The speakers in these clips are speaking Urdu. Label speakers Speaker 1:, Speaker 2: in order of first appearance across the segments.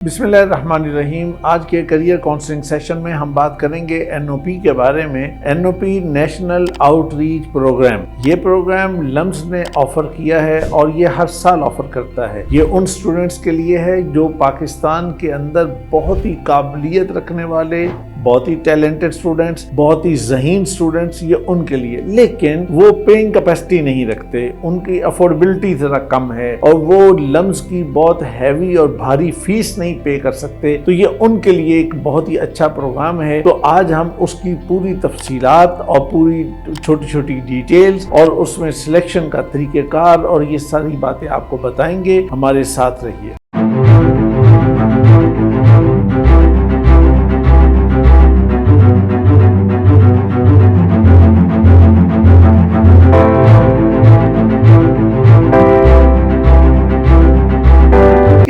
Speaker 1: بسم اللہ الرحمن الرحیم۔ آج کے کریئر کاؤنسلنگ سیشن میں ہم بات کریں گے NOP کے بارے میں۔ NOP national outreach program, یہ پروگرام لمز نے آفر کیا ہے اور یہ ہر سال آفر کرتا ہے۔ یہ ان سٹوڈنٹس کے لیے ہے جو پاکستان کے اندر بہت ہی قابلیت رکھنے والے، بہت ہی ٹیلنٹڈ سٹوڈنٹس، بہت ہی ذہین سٹوڈنٹس، یہ ان کے لیے، لیکن وہ پیئنگ کیپیسٹی نہیں رکھتے، ان کی افورڈیبلٹی ذرا کم ہے اور وہ لمز کی بہت ہیوی اور بھاری فیس نہیں پے کر سکتے، تو یہ ان کے لیے ایک بہت ہی اچھا پروگرام ہے۔ تو آج ہم اس کی پوری تفصیلات اور پوری چھوٹی چھوٹی ڈیٹیلز اور اس میں سلیکشن کا طریقہ کار اور یہ ساری باتیں آپ کو بتائیں گے۔ ہمارے ساتھ رہیے۔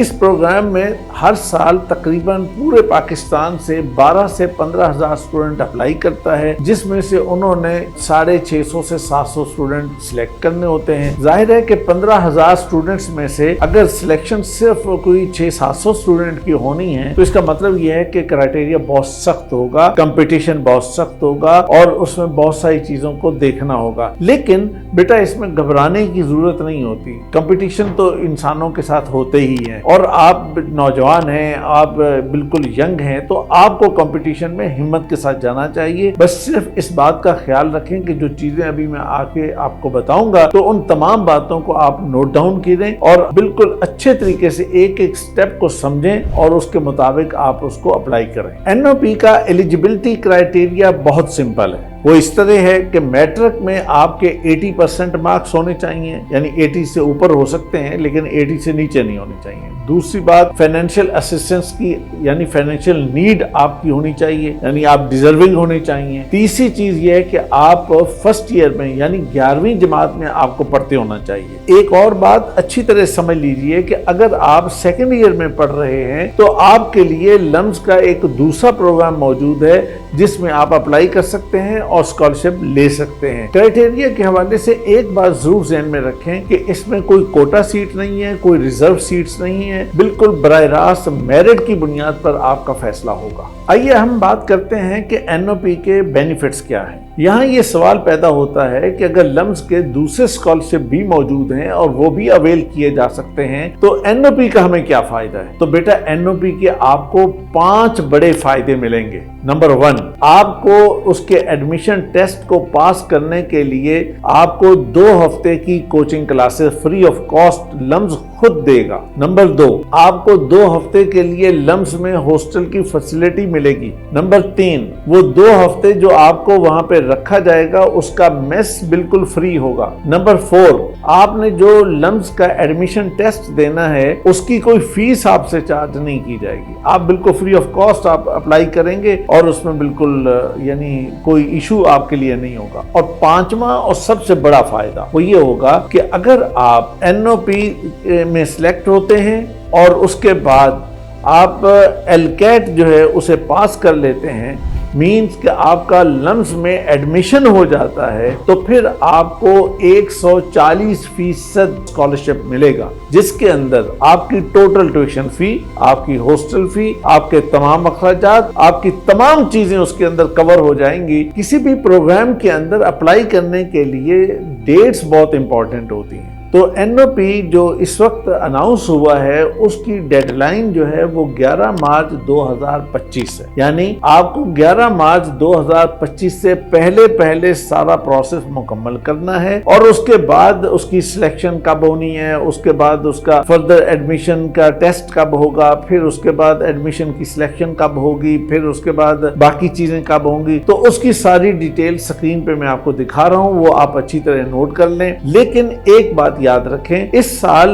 Speaker 1: اس پروگرام میں ہر سال تقریباً پورے پاکستان سے 12 سے 15 ہزار اسٹوڈنٹ اپلائی کرتا ہے، جس میں سے انہوں نے 650 سے 700 اسٹوڈنٹ سلیکٹ کرنے ہوتے ہیں۔ ظاہر ہے کہ 15 ہزار اسٹوڈنٹس میں سے اگر سلیکشن صرف کوئی 600-700 اسٹوڈنٹ کی ہونی ہے تو اس کا مطلب یہ ہے کہ کرائٹیریا بہت سخت ہوگا، کمپٹیشن بہت سخت ہوگا اور اس میں بہت ساری چیزوں کو دیکھنا ہوگا۔ لیکن بیٹا اس میں گھبرانے کی ضرورت نہیں ہوتی، کمپٹیشن تو انسانوں کے ساتھ ہوتے ہی ہیں، اور آپ نوجوان ہیں، آپ بالکل ینگ ہیں، تو آپ کو کمپٹیشن میں ہمت کے ساتھ جانا چاہیے۔ بس صرف اس بات کا خیال رکھیں کہ جو چیزیں ابھی میں آگے آپ کو بتاؤں گا تو ان تمام باتوں کو آپ نوٹ ڈاؤن کریں اور بالکل اچھے طریقے سے ایک ایک سٹیپ کو سمجھیں اور اس کے مطابق آپ اس کو اپلائی کریں۔ NOP کا ایلیجیبلٹی کرائٹیریا بہت سمپل ہے۔ وہ اس طرح ہے کہ میٹرک میں آپ کے 80% مارکس ہونے چاہیے، یعنی 80 سے اوپر ہو سکتے ہیں لیکن 80 سے نیچے نہیں ہونے چاہیے۔ دوسری بات، فائنینشیل اسسٹنس کی یعنی فائنینشیل نیڈ آپ کی ہونی چاہیے، یعنی آپ ڈیزرونگ ہونے چاہیے۔ تیسری چیز یہ ہے کہ آپ فرسٹ ایئر میں یعنی 11ویں جماعت میں آپ کو پڑھتے ہونا چاہیے۔ ایک اور بات اچھی طرح سمجھ لیجئے کہ اگر آپ سیکنڈ ایئر میں پڑھ رہے ہیں تو آپ کے لیے لمز کا ایک دوسرا پروگرام موجود ہے جس میں آپ اپلائی کر سکتے ہیں اور اسکالرشپ لے سکتے ہیں۔ کرائٹیریا کے حوالے سے ایک بات ضرور ذہن میں رکھیں کہ اس میں کوئی کوٹا سیٹ نہیں ہے، کوئی ریزرو سیٹس نہیں ہے، بالکل براہ راست میرٹ کی بنیاد پر آپ کا فیصلہ ہوگا۔ آئیے ہم بات کرتے ہیں کہ NOP کے بینیفٹس کیا ہیں۔ یہاں یہ سوال پیدا ہوتا ہے کہ اگر لمز کے دوسرے اسکالرشپ بھی موجود ہیں اور وہ بھی اویل کیے جا سکتے ہیں تو NOP کا ہمیں کیا فائدہ ہے؟ تو بیٹا NOP کے آپ کو 5 بڑے فائدے ملیں گے۔ نمبر 1، آپ کو اس کے ایڈمیشن ٹیسٹ کو پاس کرنے کے لیے آپ کو 2 ہفتے کی coaching classes free of cost LUMS خود دے گا۔ نمبر 2، آپ کو 2 ہفتے کے لیے لمز میں ہاسٹل کی فیسلٹی ملے گی۔ نمبر 3، وہ 2 ہفتے جو آپ کو وہاں پہ رکھا جائے گا اس کا میس بالکل فری ہوگا۔ نمبر 4، آپ نے جو لمز کا ایڈمیشن ٹیسٹ دینا ہے اس کی کوئی فیس آپ سے چارج نہیں کی جائے گی، آپ بالکل فری آف کاسٹ آپ اپلائی کریں گے اور اس میں بالکل یعنی کوئی ایشو آپ کے لیے نہیں ہوگا۔ اور 5واں اور سب سے بڑا فائدہ وہ یہ ہوگا کہ اگر آپ NOP میں سلیکٹ ہوتے ہیں اور اس کے بعد آپ LCAT جو ہے اسے پاس کر لیتے ہیں، مینز کہ آپ کا لمز میں ایڈمیشن ہو جاتا ہے، تو پھر آپ کو 140% اسکالرشپ ملے گا، جس کے اندر آپ کی ٹوٹل ٹیوشن فی، آپ کی ہاسٹل فی، آپ کے تمام اخراجات، آپ کی تمام چیزیں اس کے اندر کور ہو جائیں گی۔ کسی بھی پروگرام کے اندر اپلائی کرنے کے لیے ڈیٹس بہت امپورٹنٹ ہوتی ہیں، تو NOP جو اس وقت اناؤنس ہوا ہے اس کی ڈیڈ لائن جو ہے وہ 11 مارچ 2025 ہے، یعنی آپ کو 11 مارچ 2025 سے پہلے سارا پروسیس مکمل کرنا ہے، اور اس کے بعد اس کی سلیکشن کب ہونی ہے، اس کے بعد اس کا فردر ایڈمیشن کا ٹیسٹ کب ہوگا، پھر اس کے بعد ایڈمیشن کی سلیکشن کب ہوگی، پھر اس کے بعد باقی چیزیں کب ہوں گی، تو اس کی ساری ڈیٹیل سکرین پہ میں آپ کو دکھا رہا ہوں، وہ آپ اچھی طرح نوٹ کر لیں۔ لیکن ایک بات یاد رکھیں، اس سال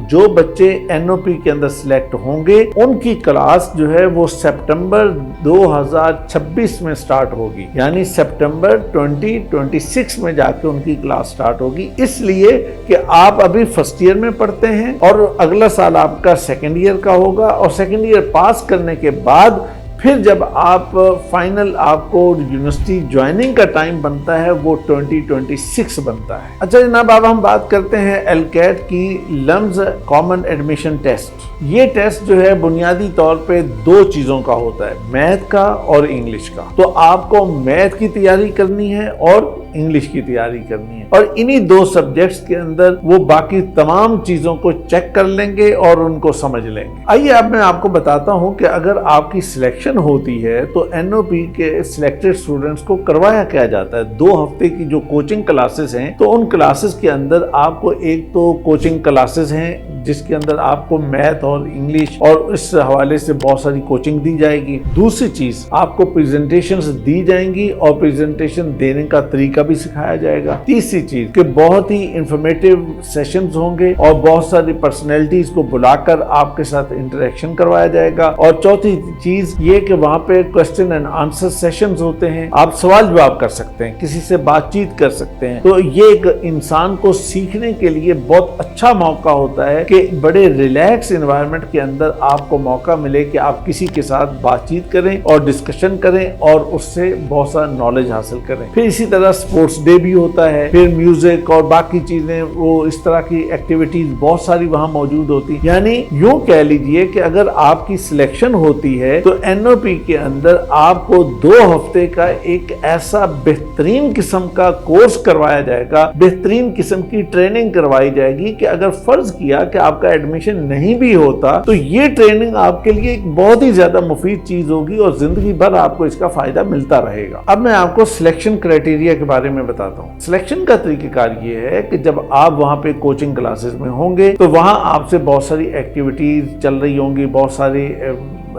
Speaker 1: جو بچے NOP کے اندر سلیکٹ ہوں گے ان کی کلاس جو ہے وہ سپٹمبر 2026 میں سٹارٹ ہوگی، یعنی سپٹمبر 2026 میں جا کے ان کی کلاس سٹارٹ ہوگی، اس لیے کہ آپ ابھی فرسٹ ایئر میں پڑھتے ہیں اور اگلا سال آپ کا سیکنڈ ایئر کا ہوگا، اور سیکنڈ ایئر پاس کرنے کے بعد پھر جب آپ فائنل آپ کو یونیورسٹی جوائننگ کا ٹائم بنتا ہے وہ 2026 بنتا ہے۔ اچھا جناب، اب ہم بات کرتے ہیں LCAT کی لمز کامن ایڈمیشن ٹیسٹ۔ یہ ٹیسٹ جو ہے بنیادی طور پہ دو چیزوں کا ہوتا ہے، میتھ کا اور انگلش کا۔ تو آپ کو میتھ کی تیاری کرنی ہے اور انگلش کی تیاری کرنی ہے، اور انہی دو سبجیکٹس کے اندر وہ باقی تمام چیزوں کو چیک کر لیں گے اور ان کو سمجھ لیں گے۔ آئیے اب میں آپ کو بتاتا ہوں کہ اگر آپ کی سلیکشن ہوتی ہے تو NOP کے سلیکٹڈ اسٹوڈنٹس کو کروایا کیا جاتا ہے۔ 2 ہفتے کی جو کوچنگ کلاسز ہیں، تو ان کلاسز کے اندر آپ کو ایک تو کوچنگ کلاسز ہیں جس کے اندر آپ کو میتھ اور انگلش اور اس حوالے سے بہت ساری کوچنگ دی جائے گی۔ دوسری چیز، آپ کو پریزنٹیشنز دی جائیں گی اور پریزنٹیشن دینے کا طریقہ بھی سکھایا جائے گا۔ تیسری چیز کہ بہت ہی انفارمیٹیو سیشنز ہوں گے اور بہت ساری پرسنالٹیز کو بلا کر آپ کے ساتھ انٹریکشن کروایا جائے گا۔ اور چوتھی چیز یہ کہ وہاں پہ کوسچن اینڈ آنسر سیشنز ہوتے ہیں، آپ سوال جواب کر سکتے ہیں، کسی سے بات چیت کر سکتے ہیں۔ تو یہ ایک انسان کو سیکھنے کے لیے بہت اچھا موقع ہوتا ہے کہ بڑے ریلیکس انوائرمنٹ کے اندر آپ کو موقع ملے کہ آپ کسی کے ساتھ بات چیت کریں اور ڈسکشن کریں اور اس سے بہت سارا نالج حاصل کریں۔ پھر اسی طرح سپورٹس ڈے بھی ہوتا ہے، پھر میوزک اور باقی چیزیں، وہ اس طرح کی ایکٹیویٹیز بہت ساری وہاں موجود ہوتی ہیں۔ یعنی یوں کہہ لیجئے کہ اگر آپ کی سلیکشن ہوتی ہے تو NOP کے اندر آپ کو 2 ہفتے کا ایک ایسا بہترین قسم کا کورس کروایا جائے گا، بہترین قسم کی ٹریننگ کروائی جائے گی کہ اگر فرض کیا کہ آپ کا ایڈمیشن نہیں بھی ہوتا تو یہ ٹریننگ آپ کے لیے ایک بہت ہی زیادہ مفید چیز ہوگی اور زندگی بھر آپ کو اس کا فائدہ ملتا رہے گا۔ اب میں آپ کو سلیکشن کرائٹیریا کے بارے میں بتاتا ہوں۔ سلیکشن کا طریقہ کار یہ ہے کہ جب آپ وہاں پہ کوچنگ کلاسز میں ہوں گے تو وہاں آپ سے بہت ساری ایکٹیویٹیز چل رہی ہوں گی، بہت ساری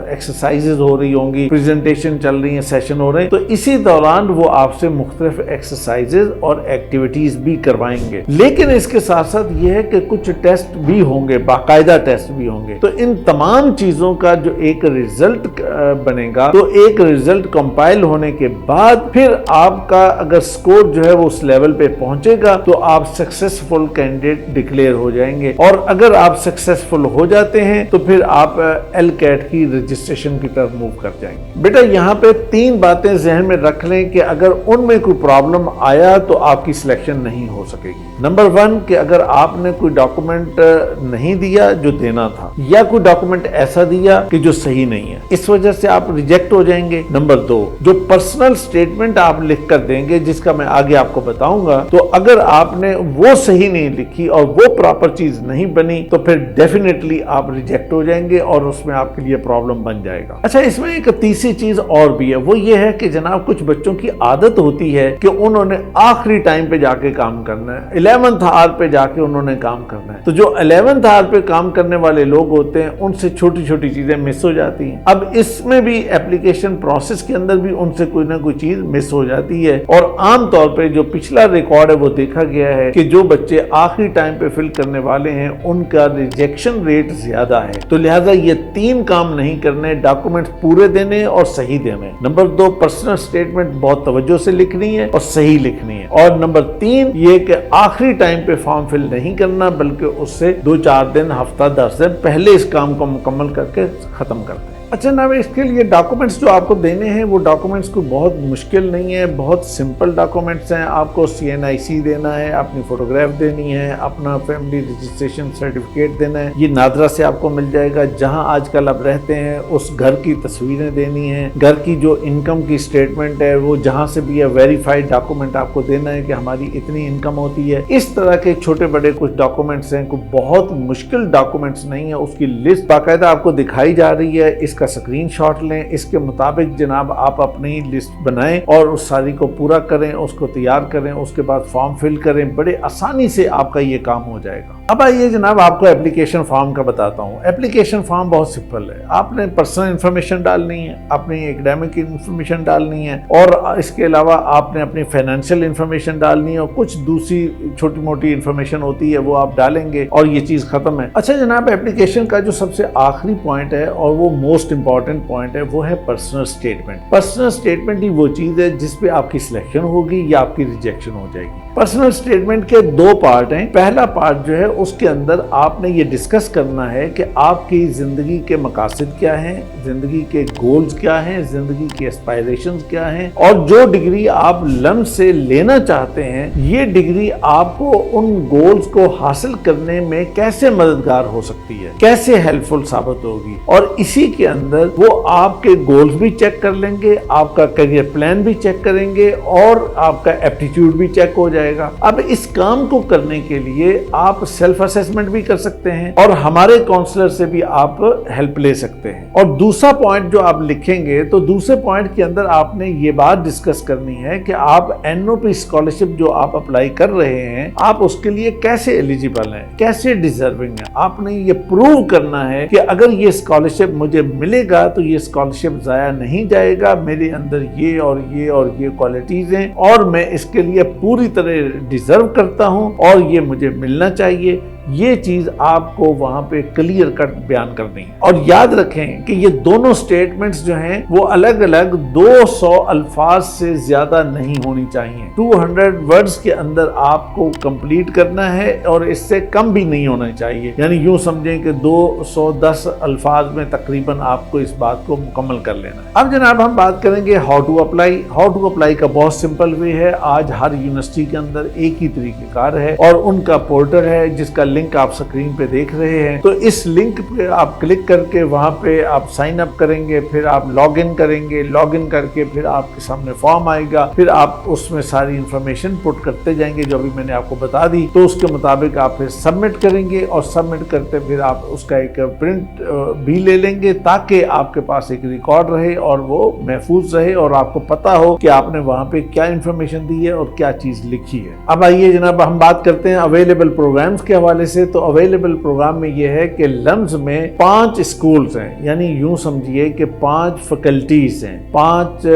Speaker 1: ایکسرسائزز ہو رہی ہوں گی، پریزنٹیشن چل رہی ہیں، سیشن ہو رہے ہیں، تو اسی دوران وہ آپ سے مختلف ایکسرسائزز اور ایکٹیویٹیز بھی کروائیں گے۔ لیکن اس کے ساتھ ساتھ یہ ہے کہ کچھ ٹیسٹ بھی ہوں گے، باقاعدہ ٹیسٹ بھی ہوں گے۔ تو ان تمام چیزوں کا جو ایک رزلٹ بنے گا، تو ایک رزلٹ کمپائل ہونے کے بعد پھر آپ کا اگر سکور جو ہے وہ اس لیول پہ پہنچے گا تو آپ سکسیسفل کینڈیڈیٹ ڈکلیئر ہو جائیں گے، اور اگر آپ سکسیسفل ہو جاتے ہیں تو پھر آپ LCAT کی رجسٹریشن کی طرف موو کر جائیں گے۔ بیٹا یہاں پہ 3 باتیں ذہن میں رکھ لیں کہ اگر ان میں کوئی پرابلم آیا تو آپ کی سلیکشن نہیں ہو سکے گی۔ نمبر 1 کہ اگر آپ نے کوئی ڈاکومنٹ نہیں دیا جو دینا تھا، یا کوئی ڈاکومنٹ ایسا دیا کہ جو صحیح نہیں ہے، اس وجہ سے آپ ریجیکٹ ہو جائیں گے۔ نمبر 2، جو پرسنل سٹیٹمنٹ آپ لکھ کر دیں گے جس کا میں آگے آپ کو بتاؤں گا، تو اگر آپ نے وہ صحیح نہیں لکھی اور وہ پراپر چیز نہیں بنی تو پھر ڈیفینیٹلی آپ ریجیکٹ ہو جائیں گے اور اس میں آپ کے لیے پرابلم بن جائے گا۔ اچھا، اس میں ایک تیسری چیز اور بھی ہے، وہ یہ ہے کہ جناب کچھ بچوں کی عادت ہوتی ہے کہ انہوں نے آخری ٹائم پہ جا کے کام کرنا ہے، 11th آور پہ جا کے انہوں نے کام کرنا ہے۔ تو جو 11th آور پہ کام کرنے والے لوگ ہوتے ہیں ان سے چھوٹی چھوٹی چیزیں مس ہو جاتی ہیں۔ اب اس میں بھی ایپلیکیشن پروسیس کے اندر بھی ان سے کوئی نہ کوئی چیز مس ہو جاتی ہے، اور عام طور پہ جو پچھلا ریکارڈ ہے وہ دیکھا گیا ہے کہ جو بچے آخری ٹائم پہ فل کرنے والے ہیں ان کا ریجیکشن ریٹ زیادہ ہے۔ تو لہٰذا یہ 3 کام نہیں کرنے، ڈاکومنٹ پورے دینے اور صحیح دینے۔ نمبر 2، پرسنل سٹیٹمنٹ بہت توجہ سے لکھنی ہے اور صحیح لکھنی ہے۔ اور نمبر 3 یہ کہ آخری ٹائم پہ فارم فل نہیں کرنا بلکہ اس سے 2-4 دن، ہفتہ 10 دن پہلے اس کام کو مکمل کر کے ختم کرتے ہیں۔ اچھا جناب، اس کے لیے ڈاکومنٹس جو آپ کو دینے ہیں وہ ڈاکومنٹس کو بہت مشکل نہیں ہے، بہت سمپل ڈاکومنٹس ہیں۔ آپ کو CNIC دینا ہے، اپنی فوٹوگراف دینی ہے، اپنا فیملی رجسٹریشن سرٹیفکیٹ دینا ہے، یہ نادرا سے آپ کو مل جائے گا۔ جہاں آج کل آپ رہتے ہیں اس گھر کی تصویریں دینی ہیں، گھر کی جو انکم کی سٹیٹمنٹ ہے وہ جہاں سے بھی ہے ویریفائڈ ڈاکومنٹ آپ کو دینا ہے کہ ہماری اتنی انکم ہوتی ہے۔ اس طرح کے چھوٹے بڑے کچھ ڈاکومنٹس ہیں، کوئی بہت مشکل ڈاکومنٹس نہیں ہے، اس کی لسٹ باقاعدہ آپ کو دکھائی جا رہی ہے، اس کا اسکرین شاٹ لیں، اس کے مطابق جناب آپ اپنی لسٹ بنائیں اور اس ساری کو پورا کریں، اس کو تیار کریں، اس کے بعد فارم فل کریں، بڑے آسانی سے آپ کا یہ کام ہو جائے گا۔ اب آئیے جناب آپ کو اپلیکیشن فارم کا بتاتا ہوں۔ اپلیکیشن فارم بہت سمپل ہے، آپ نے پرسنل انفارمیشن ڈالنی ہے، اپنی ایکڈیمک انفارمیشن ڈالنی ہے، اور اس کے علاوہ آپ نے اپنی فائنینشیل انفارمیشن ڈالنی ہے، اور کچھ دوسری چھوٹی موٹی انفارمیشن ہوتی ہے وہ آپ ڈالیں گے اور یہ چیز ختم ہے۔ اچھا جناب، اپلیکیشن کا جو سب سے آخری پوائنٹ ہے اور وہ موسٹ امپورٹنٹ پوائنٹ ہے وہ ہے پرسنل سٹیٹمنٹ۔ پرسنل سٹیٹمنٹ ہی وہ چیز ہے جس پہ آپ کی سلیکشن ہوگی یا آپ کی ریجیکشن ہو جائے گی۔ پرسنل سٹیٹمنٹ کے 2 پارٹ ہیں۔ پہلا پارٹ جو ہے اس کے اندر آپ نے یہ ڈسکس کرنا ہے کہ آپ کی زندگی کے مقاصد کیا ہیں، زندگی کے گولز کیا ہیں، زندگی کے اسپائریشنز کیا ہیں، اور جو ڈگری آپ لمز سے لینا چاہتے ہیں یہ ڈگری آپ کو ان گولز کو حاصل کرنے میں کیسے مددگار ہو سکتی ہے، کیسے ہیلپ فل ثابت ہوگی، اور اسی کے اندر وہ آپ کے گولز بھی چیک کر لیں گے، آپ کا کیریئر پلان بھی چیک کریں گے، اور آپ کا ایپٹیٹیوڈ بھی چیک ہو جائے گا۔ اب اس کام کو کرنے کے لیے آپ سیلف اسیسمنٹ بھی کر سکتے ہیں اور ہمارے کاؤنسلر سے بھی آپ ہیلپ لے سکتے ہیں۔ اور دوسرا پوائنٹ جو آپ لکھیں گے تو دوسرے پوائنٹ کے اندر آپ نے یہ بات ڈسکس کرنی ہے کہ آپ NOP اسکالرشپ جو آپ اپلائی کر رہے ہیں آپ اس کے لیے کیسے ایلیجیبل ہیں، کیسے ڈیزرونگ ہیں۔ آپ نے یہ پروو کرنا ہے کہ اگر یہ اسکالرشپ مجھے ملے گا تو یہ اسکالرشپ ضائع نہیں جائے گا، میرے اندر یہ اور یہ اور یہ کوالٹیز ہیں اور میں اس کے لیے پوری طرح ڈیزرو کرتا ہوں اور یہ مجھے ملنا چاہیے۔ یہ چیز آپ کو وہاں پہ کلیئر کٹ بیان کرنی ہے۔ اور یاد رکھیں کہ یہ دونوں سٹیٹمنٹس جو ہیں وہ الگ الگ 200 الفاظ سے زیادہ نہیں ہونی چاہیے۔ 200 ورڈز کے اندر آپ کو کمپلیٹ کرنا ہے اور اس سے کم بھی نہیں ہونا چاہیے، یعنی یوں سمجھیں کہ 210 الفاظ میں تقریباً آپ کو اس بات کو مکمل کر لینا ہے۔ اب جناب ہم بات کریں گے how to apply. How to apply کا بہت سمپل وے ہے، آج ہر یونیورسٹی کے اندر ایک ہی طریقہ کار ہے اور ان کا پورٹل ہے جس کا لنک آپ سکرین پہ دیکھ رہے ہیں۔ تو اس لنک پہ آپ کلک کر کے وہاں پہ آپ سائن اپ کریں گے، پھر آپ لاگ ان کریں گے، لاگ ان کر کے پھر آپ کے سامنے فارم آئے گا، پھر آپ اس میں ساری انفارمیشن پٹ کرتے جائیں گے جو ابھی میں نے آپ کو بتا دی، تو اس کے مطابق آپ پھر سبمٹ کریں گے اور سبمٹ کرتے پھر آپ اس کا ایک پرنٹ بھی لے لیں گے تاکہ آپ کے پاس ایک ریکارڈ رہے اور وہ محفوظ رہے اور آپ کو پتا ہو کہ آپ نے وہاں پہ کیا انفارمیشن دی ہے اور کیا چیز لکھی ہے۔ اب آئیے جناب ہم بات کرتے ہیں اویلیبل پروگرامز کے حوالے سے۔ تو اویلیبل پروگرام میں یہ ہے کہ لمز میں 5 اسکولز ہیں، یعنی یوں سمجھیے کہ 5 فیکلٹیز ہیں، 5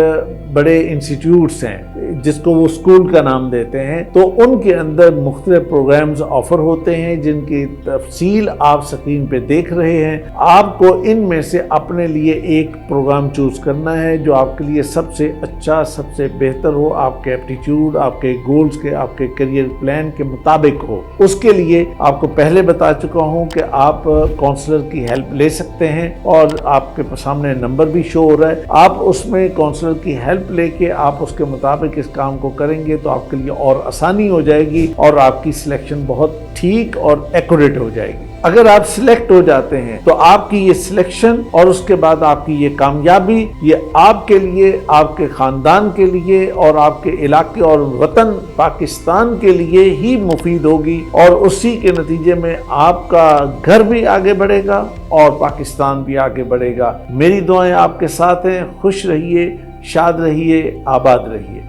Speaker 1: بڑے انسٹیٹیوٹس ہیں جس کو وہ اسکول کا نام دیتے ہیں۔ تو ان کے اندر مختلف پروگرامز آفر ہوتے ہیں جن کی تفصیل آپ سکرین پہ دیکھ رہے ہیں۔ آپ کو ان میں سے اپنے لیے ایک پروگرام چوز کرنا ہے جو آپ کے لیے سب سے اچھا، سب سے بہتر ہو، آپ کے ایپٹیٹیوڈ، آپ کے گولز کے، آپ کے کیریئر پلان کے مطابق ہو۔ اس کے لیے آپ کو پہلے بتا چکا ہوں کہ آپ کاؤنسلر کی ہیلپ لے سکتے ہیں اور آپ کے سامنے نمبر بھی شو ہو رہا ہے۔ آپ اس میں کاؤنسلر کی ہیلپ لے کے آپ اس کے مطابق اس کام کو کریں گے تو آپ کے لیے اور آسانی ہو جائے گی اور آپ کی سلیکشن بہت ٹھیک اور ایکوریٹ ہو جائے گی۔ اگر آپ سلیکٹ ہو جاتے ہیں تو آپ کی یہ سلیکشن اور اس کے بعد آپ کی یہ کامیابی یہ آپ کے لیے، آپ کے خاندان کے لیے اور آپ کے علاقے اور وطن پاکستان کے لیے ہی مفید ہوگی، اور اسی کے نتیجے میں آپ کا گھر بھی آگے بڑھے گا اور پاکستان بھی آگے بڑھے گا۔ میری دعائیں آپ کے ساتھ ہیں۔ خوش رہیے، شاد رہیے، آباد رہیے۔